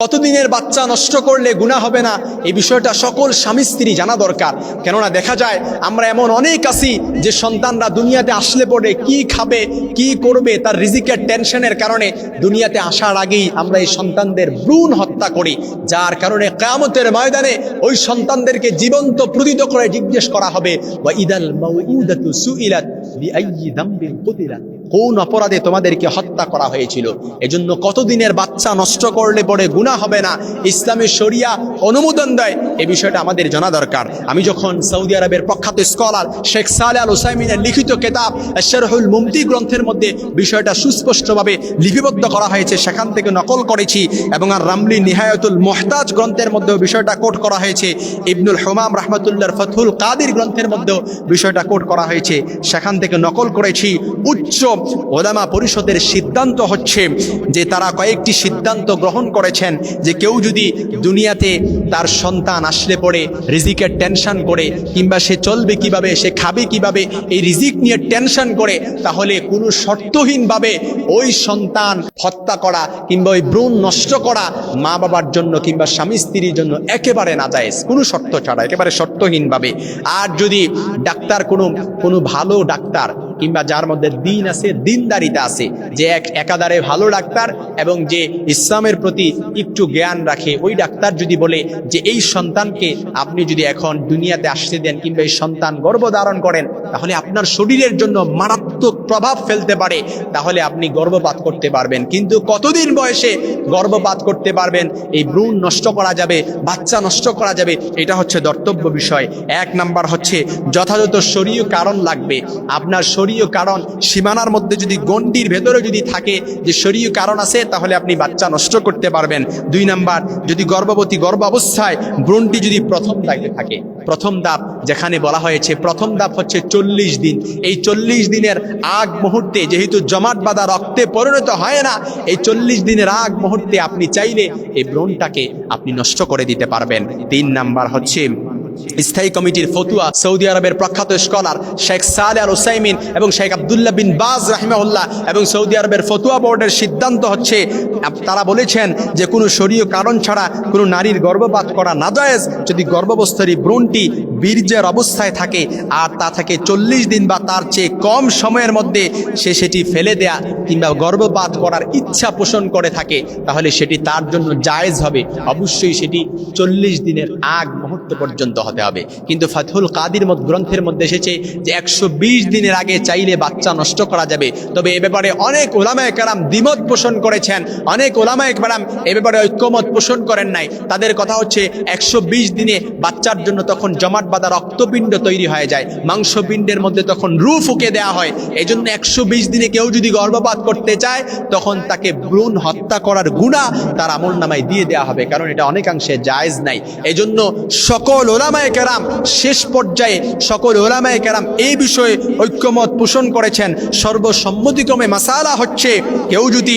কতদিনের বাচ্চা নষ্ট করলে গুনাহ হবে না, এই বিষয়টা সকল স্বামী স্ত্রী জানা দরকার। কেননা দেখা যায় আমরা এমন অনেক আছি যে সন্তানরা দুনিয়াতে আসলে পরে কি খাবে কি করবে তার রিজিকের টেনশনের কারণে দুনিয়াতে আসার আগেই আমরা এই সন্তানদের ভ্রূণ হত্যা করি, যার কারণে কিয়ামতের ময়দানে ওই সন্তানদেরকে জীবন্ত প্রতিত করে জিজ্ঞেস করা হবে, ওয়া ইদাল মাউউদাতু সুইলাত বিআইয়ি যামবিন কুতিলাত, কোন অপরাধে তোমাদেরকে হত্যা করা হয়েছিল। এজন্য কতদিনের বাচ্চা নষ্ট করলে পরে গুনাহ হবে না, ইসলামের শরিয়া অনুমোদন দেয়, এই বিষয়টা আমাদের জানা দরকার। আমি যখন সৌদি আরবের প্রখ্যাত স্কলার শেখ সালেহ আল উসাইমিনের লিখিত কিতাব আশ-শারহুল মুমতি গ্রন্থের মধ্যে বিষয়টা সুস্পষ্টভাবে লিপিবদ্ধ করা হয়েছে, সেখান থেকে নকল করেছি, এবং আর রামলি নিহায়াতুল মুহতাজ গ্রন্থের মধ্যেও বিষয়টা কোট করা হয়েছে, ইবনুল হুমাম রাহমাতুল্লাহর ফাতহুল কাদির গ্রন্থের মধ্যেও বিষয়টা কোট করা হয়েছে, সেখান থেকে নকল করেছি। উচ্চ ওলামা পরিষদের সিদ্ধান্ত হচ্ছে যে তারা কয়েকটি সিদ্ধান্ত গ্রহণ করেছেন যে কেউ যদি দুনিয়াতে তার সন্তান আসলে পড়ে রিজিকের টেনশন করে, কিংবা সে চলবে কিভাবে, সে খাবে কিভাবে, এই রিজিক নিয়ে টেনশন করে, তাহলে কোনো শর্তহীনভাবে ওই সন্তান হত্যা করা কিংবা ওই ভ্রূণ নষ্ট করা মা বাবার জন্য কিংবা স্বামী স্ত্রীর জন্য একেবারে নাজায়েজ, কোনো শর্ত ছাড়া, একেবারে শর্তহীনভাবে। আর যদি ডাক্তার কোনো ভালো ডাক্তার কিংবা যার মধ্যে দিন আছে, দিনদারিতা আছে, যে একাধারে ভালো ডাক্তার এবং যে ইসলামের প্রতি একটু জ্ঞান রাখে, ওই ডাক্তার যদি বলে যে এই সন্তানকে আপনি যদি এখন দুনিয়াতে আসতে দেন কিংবা এই সন্তান গর্ভধারণ করেন তাহলে আপনার শরীরের জন্য মারাত্মক প্রভাব ফেলতে পারে, তাহলে আপনি গর্ভপাত করতে পারবেন। কিন্তু কতদিন বয়সে গর্ভপাত করতে পারবেন, এই ভ্রূণ নষ্ট করা যাবে, বাচ্চা নষ্ট করা যাবে, এটা হচ্ছে ধর্তব্য বিষয়। এক নাম্বার হচ্ছে যথাযথ শরীয় কারণ লাগবে। আপনার শরীয় কারণ সীমানার মধ্যে যদি গণ্ডির ভেতরে যদি থাকে যে শরীয় কারণ আছে, তাহলে আপনি বাচ্চা নষ্ট করতে পারবেন। দুই নাম্বার, যদি গর্ভবতী গর্ভ অবস্থায় ভ্রূণটি যদি প্রথম ধাপে থাকে, প্রথম ধাপ যেখানে বলা হয়েছে, প্রথম ধাপ হচ্ছে 40 দিন। এই 40 দিনের আগ মুহূর্তে যেহেতু জমাট বাঁধা রক্তে পরিণত হয় না, এই 40 দিনের আগ মুহূর্তে আপনি চাইলে এই ভ্রূণটাকে আপনি নষ্ট করে দিতে পারবেন। তিন নাম্বার হচ্ছে স্থায়ী কমিটির ফতুয়া, সৌদি আরবের প্রখ্যাত স্কলার শেখ সালেহ আল উসাইমিন এবং শেখ আব্দুল্লাহ বিন বাজ রাহিমাহুল্লাহ এবং সৌদি আরবের ফতুয়া বোর্ডের সিদ্ধান্ত হচ্ছে, তারা বলেছেন যে কোনো শরীয় কারণ ছাড়া কোনো নারীর গর্ভপাত করা নাজায়েজ যদি গর্ভাবস্থায় ভ্রূণটি বীর্যের অবস্থায় থাকে আর তা থেকে 40 দিন বা তার চেয়ে কম সময়ের মধ্যে সে সেটি ফেলে দেয়া কিংবা গর্ভপাত করার ইচ্ছা পোষণ করে থাকে, তাহলে সেটি তার জন্য জায়েজ হবে। অবশ্যই সেটি 40 দিনের আগ মুহূর্ত পর্যন্ত হতে হবে। কিন্তু ফাতহুল কাদির গ্রন্থের মধ্যে এসেছে যে 120 দিনের আগে চাইলে বাচ্চা নষ্ট করা যাবে। তবে এ ব্যাপারে অনেক ওলামায়ে কেরাম দ্বিমত পোষণ করেছেন, অনেক ওলামায়ে কেরাম এ ব্যাপারে ঐক্যমত পোষণ করেন নাই। তাদের কথা হচ্ছে 120 দিনে বাচ্চার জন্য তখন জমাট বাঁধা রক্তপিণ্ড তৈরি হয়ে যায়, মাংসপিণ্ডের মধ্যে তখন রূহ ফুঁকে দেওয়া হয়। এই জন্য 120 দিনে কেউ যদি গর্ভপাত করতে চায় তখন তাকে ভ্রূণ হত্যা করার গুনাহ তার আমলনামায় দিয়ে দেওয়া হবে, কারণ এটা অনেকাংশে জায়েজ নাই। এই জন্য সকল ওলামায়ে কেরাম শেষ পর্যায়ে সকল ওলামায়ে কেরাম এই বিষয়ে ঐক্যমত পোষণ করেছেন। সর্বসম্মতিক্রমে মাসালা হচ্ছে কেউ যদি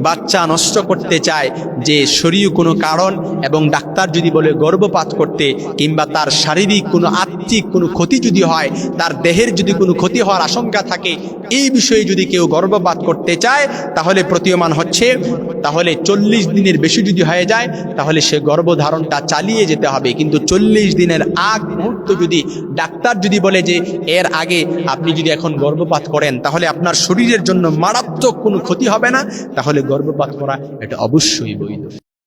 বাচ্চা নষ্ট করতে চায় যে শরীয় কোনো কারণ এবং ডাক্তার যদি বলে গর্ভপাত করতে, কিংবা তার শারীরিক কোনো আত্মিক কোনো ক্ষতি যদি হয়, তার দেহের যদি কোনো ক্ষতি হওয়ার আশঙ্কা থাকে, এই বিষয়ে যদি কেউ গর্ভপাত করতে চায় তাহলে প্রতীয়মান হচ্ছে তাহলে 40 দিনের বেশি যদি হয়ে যায় তাহলে সে গর্ভধারণটা চালিয়ে যেতে হবে। কিন্তু 40 দিনের আগ মুহূর্ত যদি ডাক্তার যদি বলে যে এর আগে আপনি যদি এখন গর্ভপাত করেন তাহলে আপনার শরীরের জন্য মারাত্মক কোনো ক্ষতি হবে না, তাহলে গর্ভপাত করা এটা অবশ্যই বৈধ।